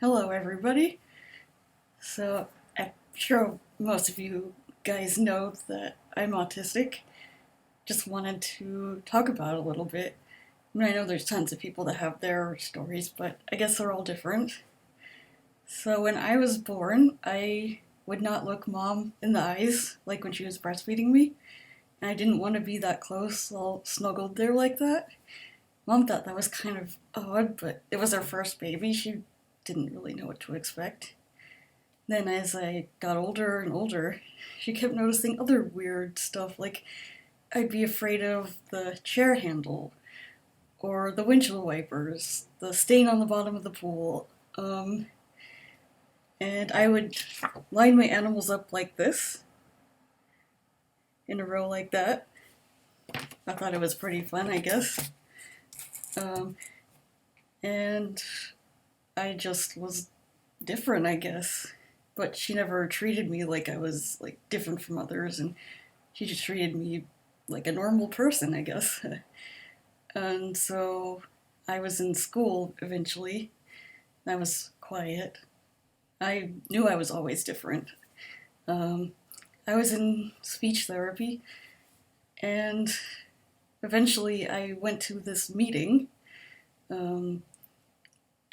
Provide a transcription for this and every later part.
Hello, everybody. So, I'm sure most of you guys know that I'm autistic. Just wanted to talk about it a little bit. I know there's tons of people that have their stories, but I guess they're all different. So, when I was born, I would not look mom in the eyes, like when she was breastfeeding me. And I didn't want to be that close, all snuggled there like that. Mom thought that was kind of odd, but it was her first baby. She didn't really know what to expect. Then, as I got older and older, she kept noticing other weird stuff, like I'd be afraid of the chair handle, or the windshield wipers, the stain on the bottom of the pool. Um, and I would line my animals up like this, in a row like that. I thought it was pretty fun, I guess. Um, and I just was different, I guess. But she never treated me like I was like different from others, and she just treated me like a normal person, I guess. And so I was in school eventually. I was quiet. I knew I was always different. Um, I was in speech therapy, and eventually I went to this meeting, um,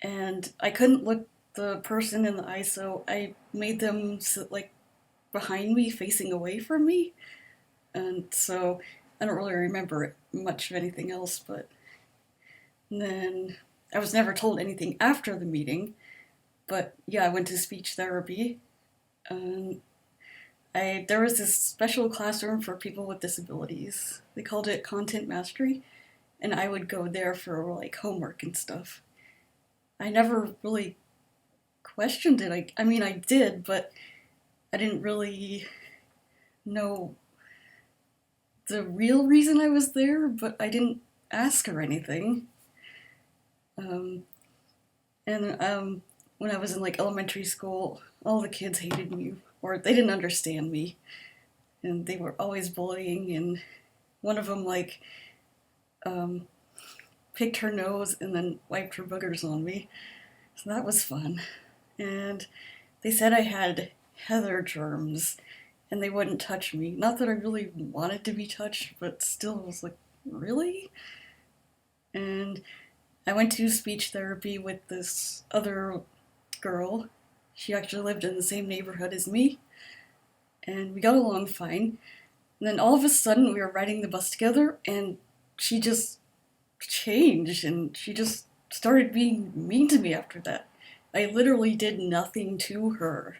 and I couldn't look the person in the eye, so I made them sit like behind me, facing away from me. And so I don't really remember much of anything else, but then I was never told anything after the meeting. But yeah, I went to speech therapy. Um, there was this special classroom for people with disabilities. They called it content mastery, and I would go there for like homework and stuff. I never really questioned it. I mean, I did, but I didn't really know the real reason I was there. But I didn't ask her anything. Um, and when I was in like elementary school, all the kids hated me or they didn't understand me, and they were always bullying. And one of them like um, picked her nose and then wiped her boogers on me, so that was fun. And they said I had heather germs, and they wouldn't touch me. Not that I really wanted to be touched, but still, I was like, really? And I went to speech therapy with this other girl. She actually lived in the same neighborhood as me, and we got along fine. And then all of a sudden, we were riding the bus together, and she just changed, and she just started being mean to me after that. I literally did nothing to her.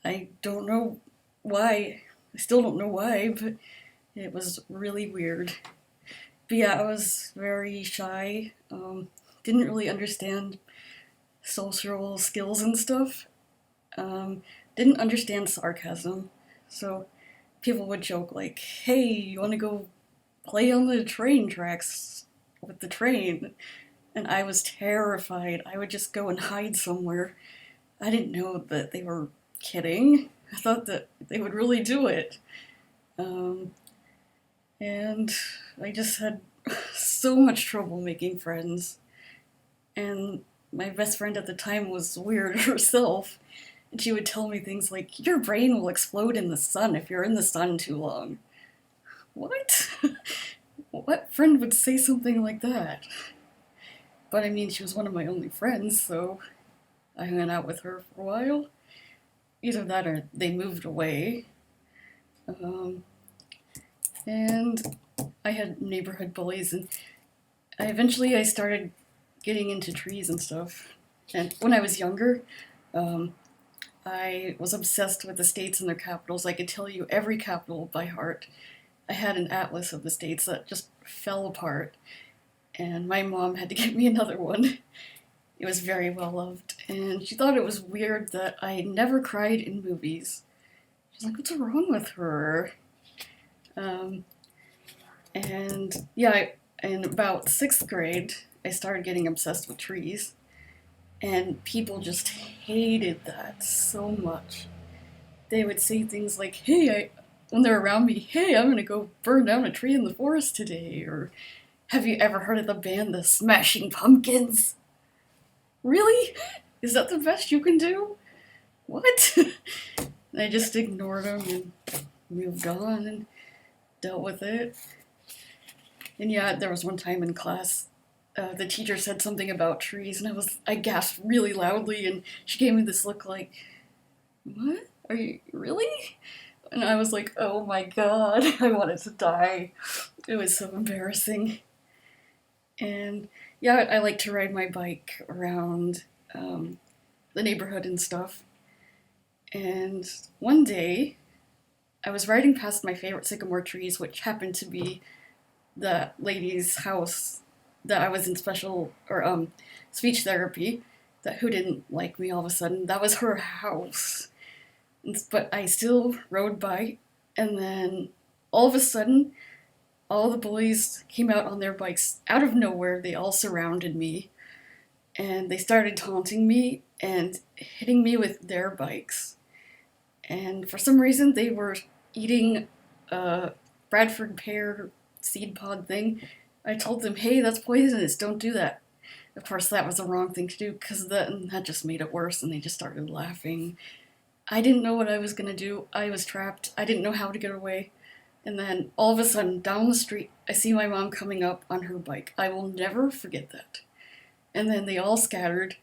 I don't know why. I still don't know why, but it was really weird. But yeah, I was very shy. Didn't really understand social skills and stuff. Um, didn't understand sarcasm. So people would joke like, "Hey, you want to go play on the train tracks with the train?" And I was terrified. I would just go and hide somewhere. I didn't know that they were kidding. I thought that they would really do it. Um, and I just had so much trouble making friends. And my best friend at the time was weird herself. And she would tell me things like, "Your brain will explode in the sun if you're in the sun too long." What? What friend would say something like that? But I mean, she was one of my only friends, so I hung out with her for a while. Either that or they moved away. Um, and I had neighborhood bullies, and I started getting into trees and stuff. And when I was younger, um, I was obsessed with the states and their capitals. I could tell you every capital by heart. I had an atlas of the states that just fell apart, and my mom had to get me another one. It was very well loved, and she thought it was weird that I never cried in movies. She's like, "What's wrong with her?" Um, and yeah, in about sixth grade, I started getting obsessed with trees, and people just hated that so much. They would say things like, when they're around me, "Hey, I'm gonna go burn down a tree in the forest today," or "Have you ever heard of the band the Smashing Pumpkins?" Really? Is that the best you can do? What? I just ignored him and moved on and dealt with it. And yeah, there was one time in class, the teacher said something about trees, and I gasped really loudly, and she gave me this look like, "What? Are you really?" And I was like, "Oh my god!" I wanted to die. It was so embarrassing. And yeah, I like to ride my bike around the neighborhood and stuff. And one day, I was riding past my favorite sycamore trees, which happened to be the lady's house that I was in special or speech therapy. That who didn't like me all of a sudden. That was her house. But I still rode by, and then all of a sudden, all the bullies came out on their bikes out of nowhere. They all surrounded me, and they started taunting me and hitting me with their bikes. And for some reason, they were eating a Bradford pear seed pod thing. I told them, "Hey, that's poisonous. Don't do that." Of course, that was the wrong thing to do because that just made it worse, and they just started laughing. I didn't know what I was gonna do. I was trapped. I didn't know how to get away. And then all of a sudden, down the street, I see my mom coming up on her bike. I will never forget that. And then they all scattered,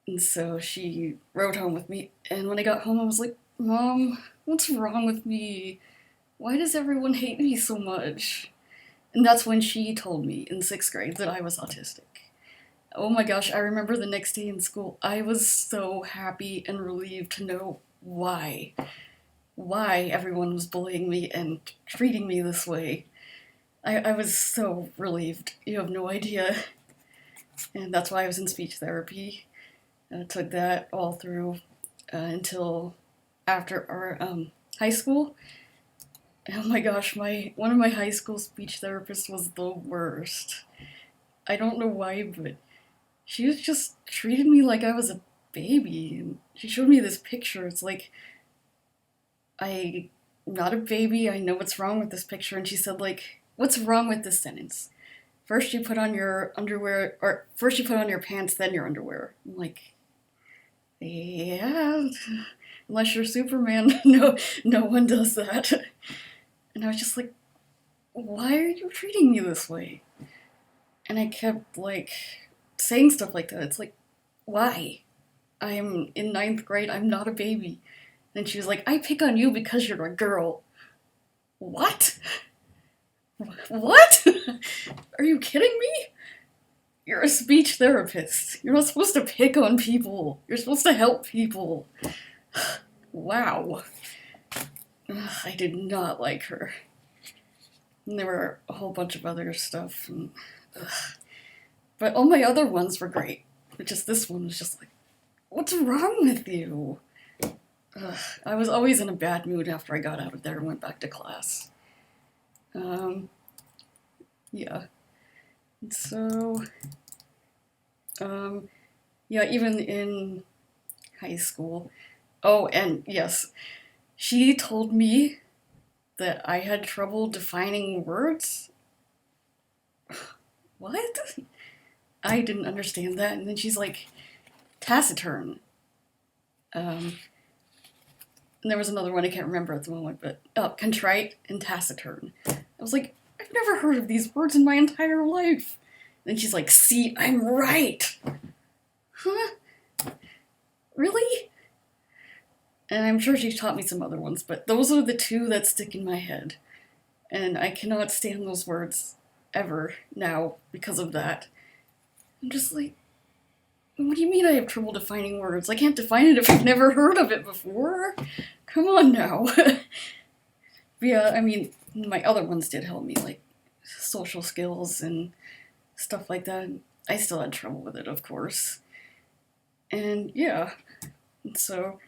and so she rode home with me. And when I got home, I was like, "Mom, what's wrong with me? Why does everyone hate me so much?" And that's when she told me in 6th grade that I was autistic. Oh my gosh, I remember the next day in school, I was so happy and relieved to know why everyone was bullying me and treating me this way. I was so relieved. You have no idea. And that's why I was in speech therapy. I took that all through until after our high school. Oh my gosh, one of my high school speech therapists was the worst. I don't know why, but she was just treated me like I was a baby. And she showed me this picture. It's like, I'm not a baby. I know what's wrong with this picture. And she said, like, "What's wrong with this sentence? First you put on your underwear, or first you put on your pants, then your underwear." I'm like, yeah, unless you're Superman, no one does that. And I was just like, "Why are you treating me this way?" And I kept like saying stuff like that. It's like, why? I'm in 9th grade. I'm not a baby. And she was like, "I pick on you because you're a girl." What? What? Are you kidding me? You're a speech therapist. You're not supposed to pick on people. You're supposed to help people. Wow. I did not like her. And there were a whole bunch of other stuff. But all my other ones were great. But just this one was just like, what's wrong with you? I was always in a bad mood after I got out of there and went back to class. Yeah. So, yeah, even in high school. Oh, and yes, she told me that I had trouble defining words. What? I didn't understand that. And then she's like, taciturn. And there was another one I can't remember at the moment, but contrite and taciturn. I was like, I've never heard of these words in my entire life. And she's like, "See, I'm right." Huh? Really? And I'm sure she taught me some other ones, but those are the two that stick in my head. And I cannot stand those words ever now because of that. I'm just like, what do you mean I have trouble defining words? I can't define it if I've never heard of it before. Come on now. Yeah, I mean, my other ones did help me, like social skills and stuff like that. I still had trouble with it, of course. And yeah, so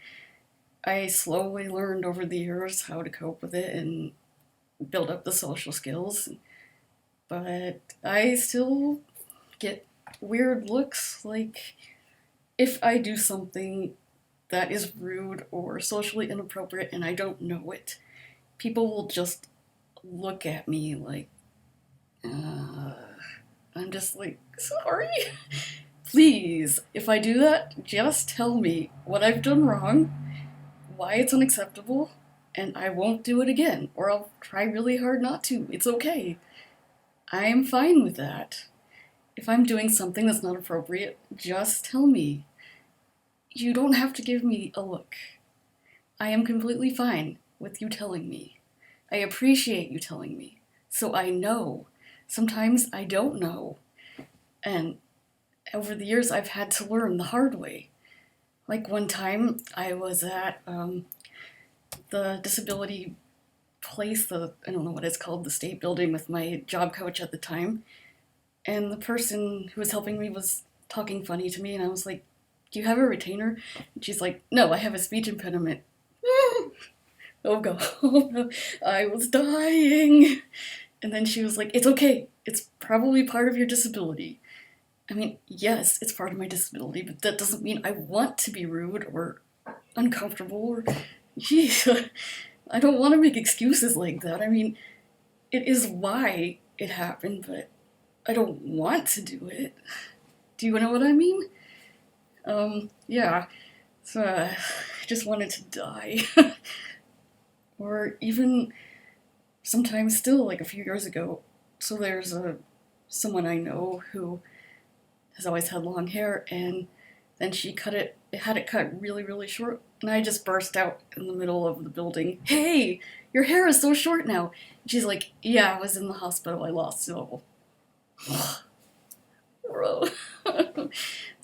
I slowly learned over the years how to cope with it and build up the social skills. But I still get weird looks, like if I do something that is rude or socially inappropriate and I don't know it, people will just look at me like, I'm just like, sorry, Please, if I do that, just tell me what I've done wrong, why it's unacceptable, and I won't do it again, or I'll try really hard not to. It's okay. I am fine with that. If I'm doing something that's not appropriate, just tell me. You don't have to give me a look. I am completely fine with you telling me. I appreciate you telling me, so I know. Sometimes I don't know. And over the years, I've had to learn the hard way. Like one time, I was at the disability place, I don't know what it's called, the state building with my job coach at the time. And the person who was helping me was talking funny to me, and I was like, "Do you have a retainer?" And she's like, "No, I have a speech impediment." Oh god, I was dying. And then she was like, "It's okay. It's probably part of your disability." I mean, yes, it's part of my disability, but that doesn't mean I want to be rude or uncomfortable or, geez, I don't want to make excuses like that. I mean, it is why it happened, but I don't want to do it. Do you know what I mean? Yeah. So, I just wanted to die. Or even sometimes still, like a few years ago. So there's someone I know who has always had long hair, and then she had it cut really, really short, and I just burst out in the middle of the building, "Hey, your hair is so short now." And she's like, "Yeah, I was in the hospital, I lost it all." Bro.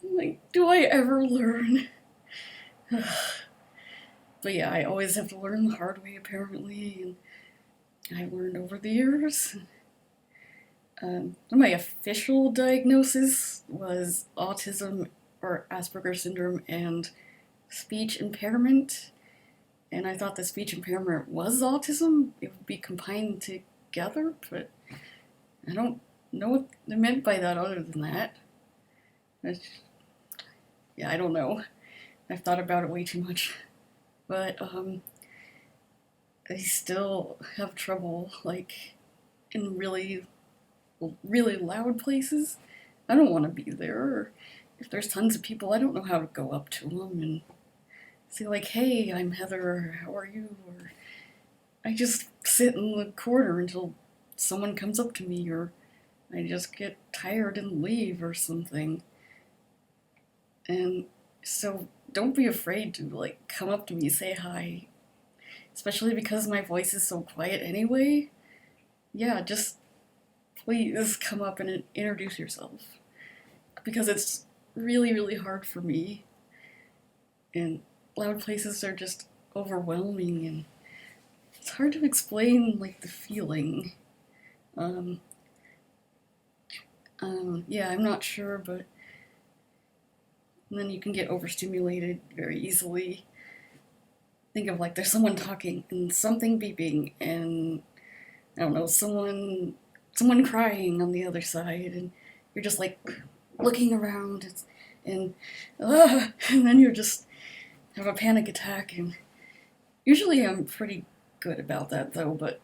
Like, do I ever learn? But yeah, I always have to learn the hard way, apparently, and I've learned over the years. My official diagnosis was autism or Asperger's syndrome and speech impairment. And I thought the speech impairment was autism. It would be combined together, but I don't know what they meant by that other than that. Yeah, I don't know. I've thought about it way too much. But I still have trouble, like, in really, really loud places. I don't want to be there. Or if there's tons of people, I don't know how to go up to them and say, like, "Hey, I'm Heather, how are you?" Or I just sit in the corner until someone comes up to me, or I just get tired and leave or something. And so don't be afraid to, like, come up to me, say hi. Especially because my voice is so quiet anyway. Yeah, just please come up and introduce yourself. Because it's really, really hard for me. And loud places are just overwhelming, and it's hard to explain, like, the feeling. Um, yeah, I'm not sure, but and then you can get overstimulated very easily. Think of, like, there's someone talking and something beeping, and I don't know, someone crying on the other side, and you're just like looking around, and and then you're just have a panic attack. And usually I'm pretty good about that though, but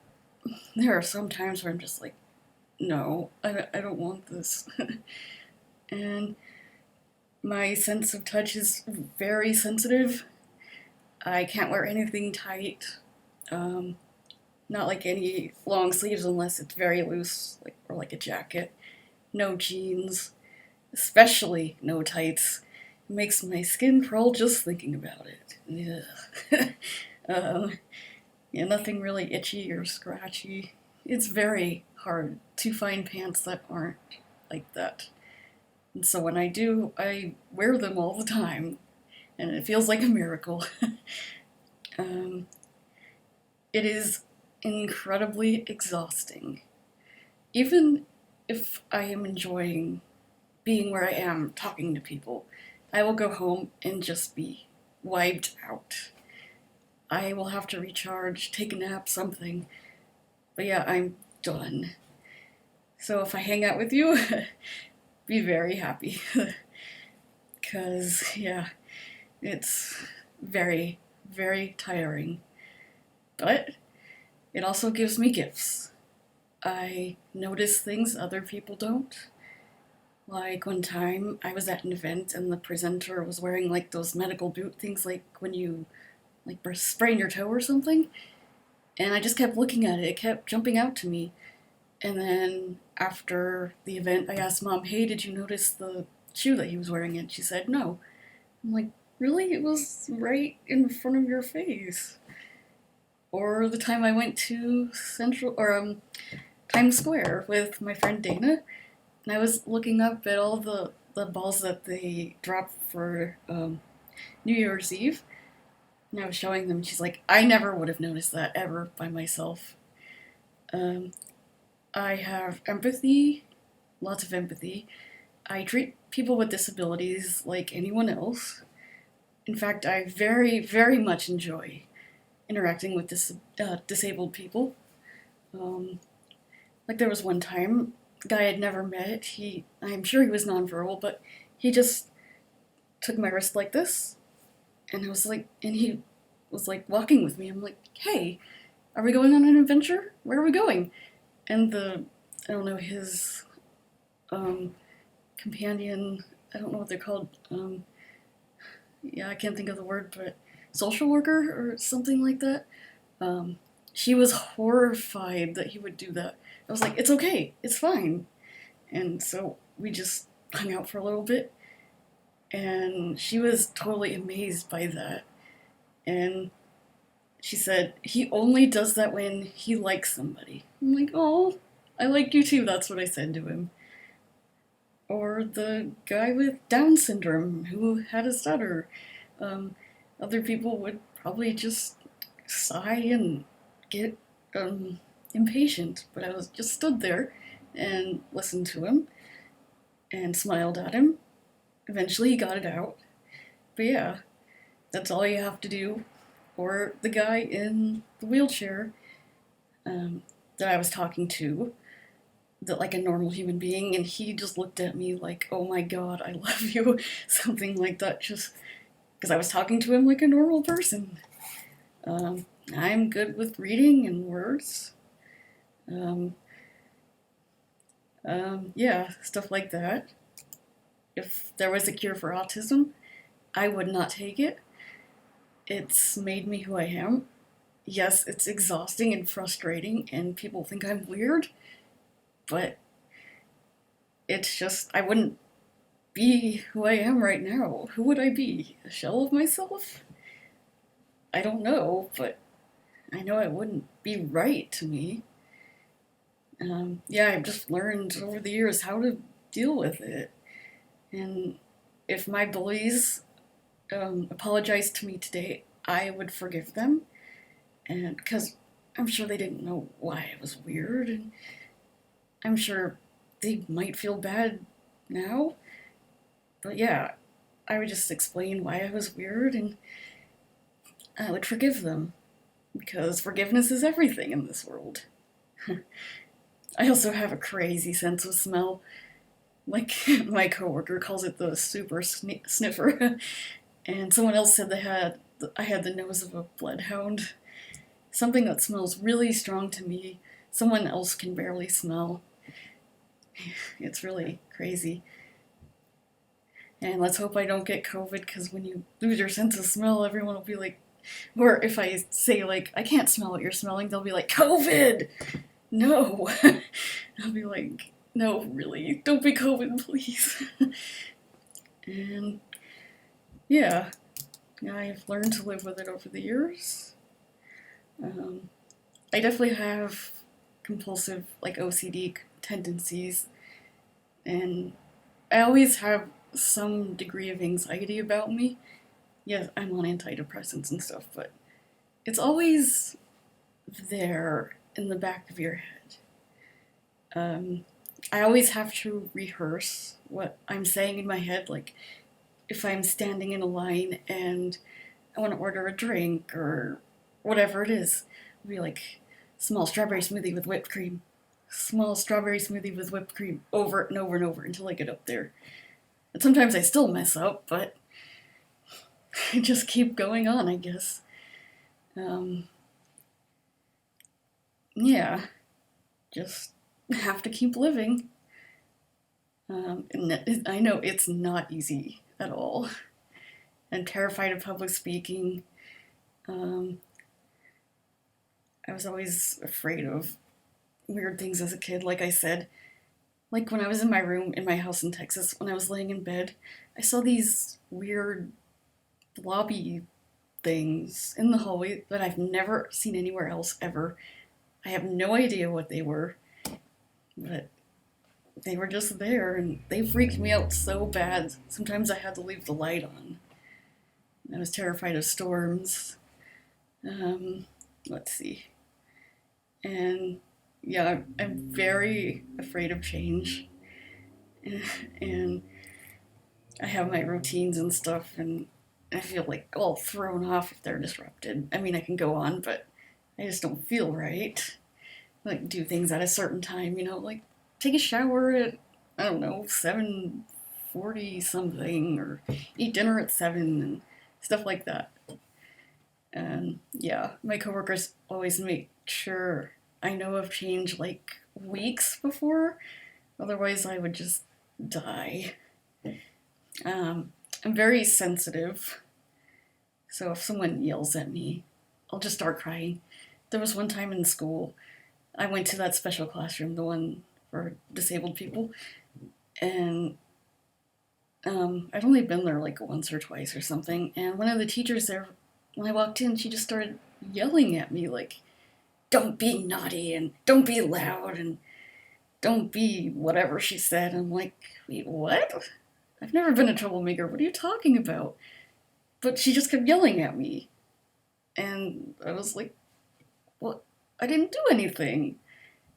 there are some times where I'm just like, no, I don't want this. And my sense of touch is very sensitive. I can't wear anything tight. Not like any long sleeves unless it's very loose, like, or like a jacket. No jeans, especially no tights. It makes my skin crawl just thinking about it. Yeah, nothing really itchy or scratchy. It's very hard to find pants that aren't like that. And so when I do, I wear them all the time, and it feels like a miracle. um, it is incredibly exhausting. Even if I am enjoying being where I am, talking to people, I will go home and just be wiped out. I will have to recharge, take a nap, something. But yeah, I'm done. So if I hang out with you, be very happy. Because, yeah, it's very, very tiring. But it also gives me gifts. I notice things other people don't. Like one time I was at an event and the presenter was wearing like those medical boot things, like when you like sprain your toe or something. And I just kept looking at it. It kept jumping out to me. And then after the event, I asked Mom, "Hey, did you notice the shoe that he was wearing?" And she said, "No." I'm like, "Really? It was right in front of your face." Or the time I went to Central or Times Square with my friend Dana, and I was looking up at all the balls that they dropped for New Year's Eve, and I was showing them. She's like, "I never would have noticed that ever by myself." Um, I have empathy, lots of empathy. I treat people with disabilities like anyone else. In fact, I very, very much enjoy interacting with disabled people. Um, like there was one time, a guy I'd never met. I'm sure he was nonverbal, but he just took my wrist like this, and he was like walking with me. I'm like, "Hey, are we going on an adventure? Where are we going?" And I don't know, his um, companion, I don't know what they're called. Yeah, I can't think of the word, but social worker or something like that. Um, she was horrified that he would do that. I was like, "It's okay, it's fine." And so we just hung out for a little bit, and she was totally amazed by that. And she said, "He only does that when he likes somebody." I'm like, "Oh, I like you too." That's what I said to him. Or the guy with Down syndrome who had a stutter. Um, Other people would probably just sigh and get impatient, but I was just stood there and listened to him and smiled at him. Eventually, he got it out. But yeah, that's all you have to do. Or the guy in the wheelchair that I was talking to, that like a normal human being, and he just looked at me like, "Oh my god, I love you," something like that, just because I was talking to him like a normal person. I'm good with reading and words. Um, yeah, stuff like that. If there was a cure for autism, I would not take it. It's made me who I am. Yes, it's exhausting and frustrating, and people think I'm weird, but it's just, I wouldn't be who I am right now. Who would I be? A shell of myself? I don't know, but I know it wouldn't be right to me. Yeah, I've just learned over the years how to deal with it. And if my bullies apologized to me today, I would forgive them. And because I'm sure they didn't know why I was weird, and I'm sure they might feel bad now. But yeah, I would just explain why I was weird, and I would forgive them. Because forgiveness is everything in this world. I also have a crazy sense of smell. Like my coworker calls it the super sniffer, and someone else said I had the nose of a bloodhound. Something that smells really strong to me, someone else can barely smell. It's really crazy. And let's hope I don't get COVID, because when you lose your sense of smell, everyone will be like, or if I say, like, "I can't smell what you're smelling," they'll be like, "COVID!" No. I'll be like, "No, really, don't be COVID, please." And yeah, I've learned to live with it over the years. Um, I definitely have compulsive, like OCD tendencies, and I always have some degree of anxiety about me. Yes, I'm on antidepressants and stuff, but it's always there in the back of your head. I always have to rehearse what I'm saying in my head, like if I'm standing in a line and I want to order a drink or whatever it is, I'll be like, "Small strawberry smoothie with whipped cream. Small strawberry smoothie with whipped cream," over and over and over until I get up there. And sometimes I still mess up, but I just keep going on, I guess. Um, yeah, just have to keep living. And I know it's not easy at all. I'm terrified of public speaking. Um, I was always afraid of weird things as a kid, like I said. Like when I was in my room in my house in Texas, when I was laying in bed, I saw these weird blobby things in the hallway that I've never seen anywhere else ever. I have no idea what they were, but they were just there and they freaked me out so bad. Sometimes I had to leave the light on. I was terrified of storms. Let's see. And yeah, I'm very afraid of change. And I have my routines and stuff, and I feel like all thrown off if they're disrupted. I mean, I can go on, but I just don't feel right. Like, do things at a certain time, like take a shower at, I don't know, 7:40 something, or eat dinner at 7 and stuff like that. And yeah, my coworkers always make sure I know of change like weeks before, otherwise I would just die. I'm very sensitive, so if someone yells at me, I'll just start crying. There was one time in school, I went to that special classroom, the one for disabled people, and I'd only been there like once or twice or something, and one of the teachers there, when I walked in, she just started yelling at me like, don't be naughty and don't be loud and don't be whatever she said. I'm like, wait, what? I've never been a troublemaker. What are you talking about? But she just kept yelling at me. And I was like, well, I didn't do anything.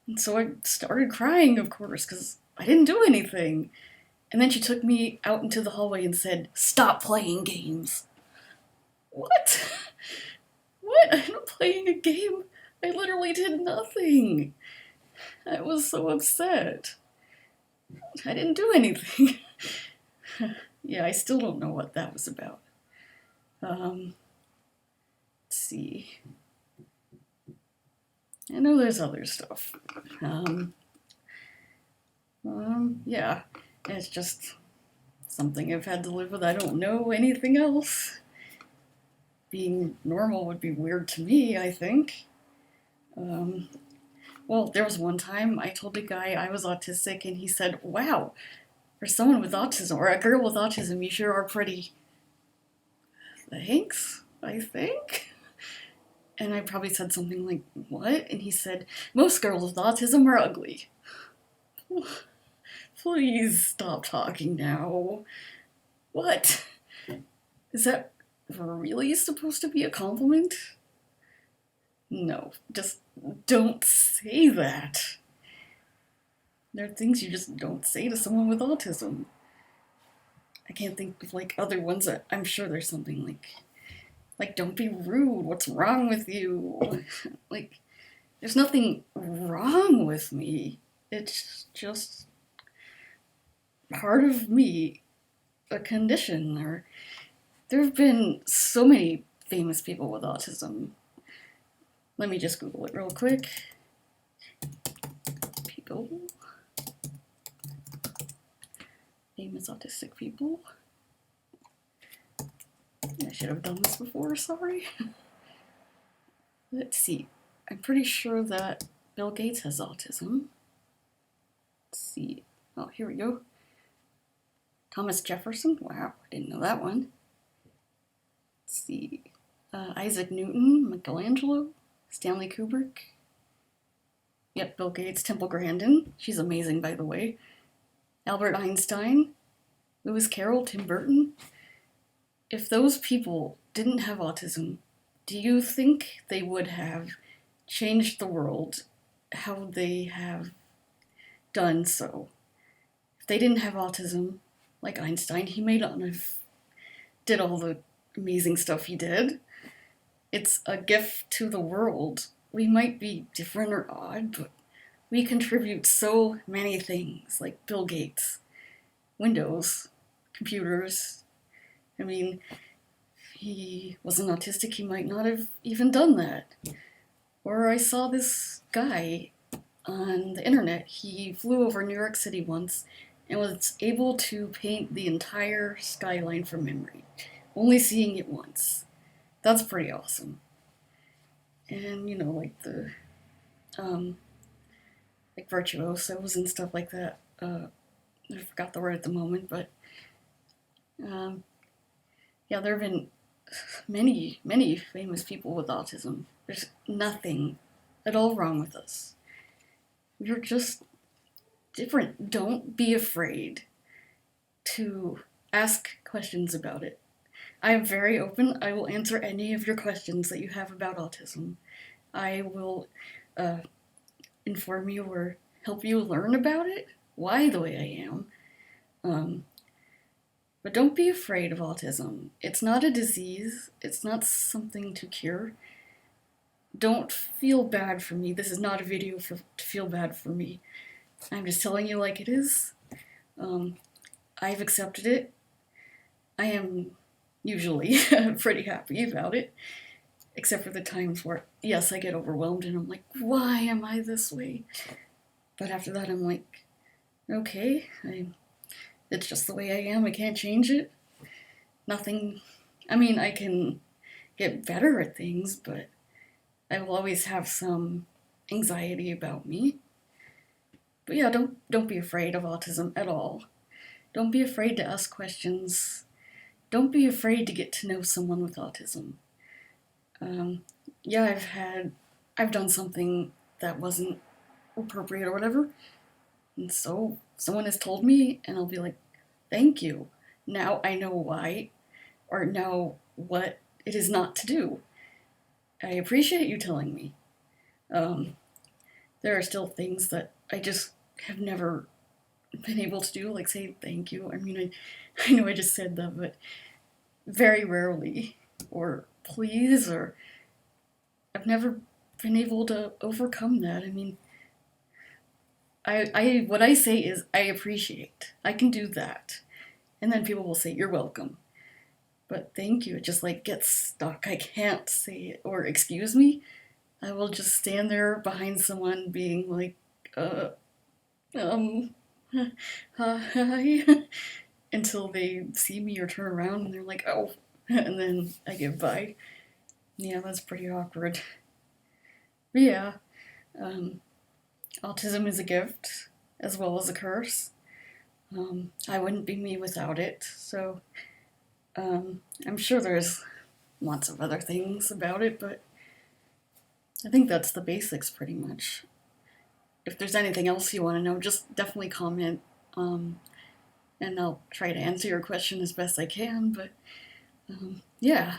And so I started crying, of course, because I didn't do anything. And then she took me out into the hallway and said, stop playing games. What? What? I'm not playing a game. I literally did nothing. I was so upset. I didn't do anything. Yeah, I still don't know what that was about. Let's see. I know there's other stuff. Yeah, it's just something I've had to live with. I don't know anything else. Being normal would be weird to me, I think. Well, there was one time I told a guy I was autistic, and he said, wow, for someone with autism, or a girl with autism, you sure are pretty. Thanks, I think. And I probably said something like, what? And he said, most girls with autism are ugly. Please stop talking now. What? Is that really supposed to be a compliment? No, just don't say that. There are things you just don't say to someone with autism. I can't think of like other ones. I'm sure there's something like don't be rude. What's wrong with you? Like, there's nothing wrong with me. It's just part of me, a condition. Or there have been so many famous people with autism. Let me just Google it real quick. People. Famous autistic people. I should have done this before, sorry. Let's see. I'm pretty sure that Bill Gates has autism. Let's see. Oh, here we go. Thomas Jefferson. Wow, I didn't know that one. Let's see. Isaac Newton, Michelangelo, Stanley Kubrick. Yep, Bill Gates, Temple Grandin. She's amazing, by the way. Albert Einstein, Lewis Carroll, Tim Burton. If those people didn't have autism, do you think they would have changed the world how they have done so? If they didn't have autism, like Einstein, he may not have did all the amazing stuff he did. It's a gift to the world. We might be different or odd, but we contribute so many things, like Bill Gates, Windows, computers. I mean, if he wasn't autistic, he might not have even done that. Or I saw this guy on the internet. He flew over New York City once, and was able to paint the entire skyline from memory, only seeing it once. That's pretty awesome. And like the um, like virtuosos and stuff like that. I forgot the word at the moment, but um, yeah, there have been many, many famous people with autism. There's nothing at all wrong with us. We're just different. Don't be afraid to ask questions about it. I am very open. I will answer any of your questions that you have about autism. I will uh, inform you or help you learn about it, why the way I am. But don't be afraid of autism. It's not a disease, it's not something to cure. Don't feel bad for me. This is not a video to feel bad for me. I'm just telling you like it is. I've accepted it. I am usually pretty happy about it, except for the times where, yes, I get overwhelmed and I'm like, why am I this way? But after that, I'm like, okay, it's just the way I am. I can't change it. Nothing. I mean, I can get better at things, but I will always have some anxiety about me. But yeah, don't be afraid of autism at all. Don't be afraid to ask questions. Don't be afraid to get to know someone with autism. Yeah, I've done something that wasn't appropriate or whatever, and so someone has told me, and I'll be like, thank you. Now I know why, or know what it is not to do. I appreciate you telling me. There are still things that I just have never been able to do, like say thank you. I mean, I know I just said that, but very rarely. Or please, or I've never been able to overcome that. I mean, what I say is I appreciate. I can do that. And then people will say, you're welcome. But thank you, it just like gets stuck. I can't say it. Or excuse me. I will just stand there behind someone being like, um, hi, until they see me or turn around and they're like, oh, and then I get by. Yeah, that's pretty awkward. But yeah, autism is a gift as well as a curse. I wouldn't be me without it, so I'm sure there's lots of other things about it, but I think that's the basics pretty much. If there's anything else you want to know, just definitely comment, and I'll try to answer your question as best I can, but yeah,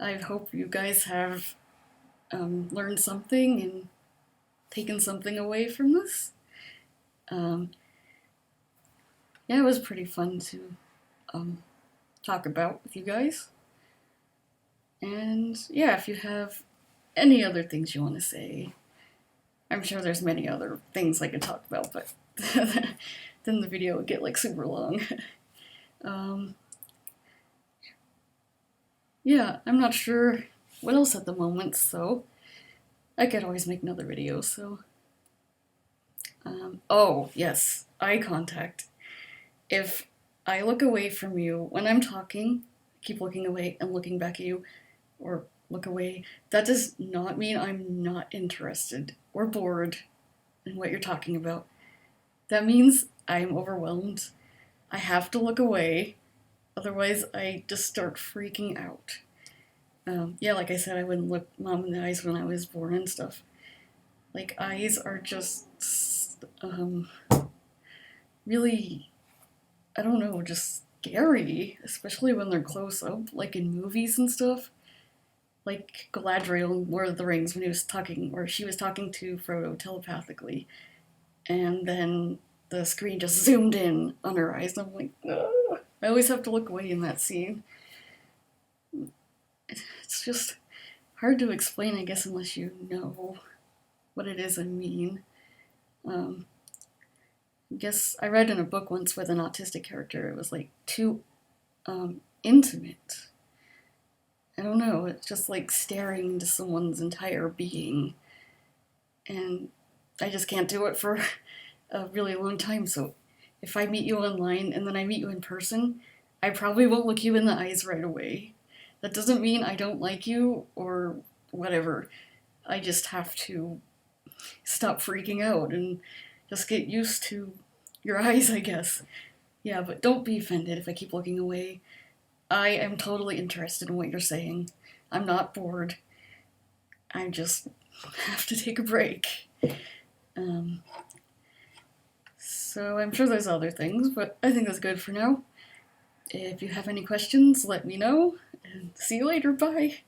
I hope you guys have learned something and taken something away from this. Yeah, it was pretty fun to talk about with you guys. And yeah, if you have any other things you want to say, I'm sure there's many other things I could talk about, but then the video would get like super long. Yeah, I'm not sure what else at the moment, so I could always make another video, so. Oh, yes, eye contact. If I look away from you when I'm talking, keep looking away and looking back at you, or look away, that does not mean I'm not interested or bored in what you're talking about. That means I'm overwhelmed. I have to look away, otherwise I just start freaking out. Yeah, like I said, I wouldn't look mom in the eyes when I was born and stuff. Like, eyes are just really, I don't know, just scary, especially when they're close up, like in movies and stuff. Like Galadriel in Lord of the Rings when he was talking, or she was talking to Frodo telepathically, and then the screen just zoomed in on her eyes, and I'm like, oh. I always have to look away in that scene. It's just hard to explain, I guess, unless you know what it is I mean. I guess I read in a book once with an autistic character, it was like too intimate. I don't know, it's just like staring into someone's entire being. And I just can't do it for a really long time, so if I meet you online and then I meet you in person, I probably won't look you in the eyes right away. That doesn't mean I don't like you or whatever. I just have to stop freaking out and just get used to your eyes, I guess. Yeah, but don't be offended if I keep looking away. I am totally interested in what you're saying. I'm not bored. I just have to take a break. Um, so I'm sure there's other things, but I think that's good for now. If you have any questions, let me know. And see you later. Bye.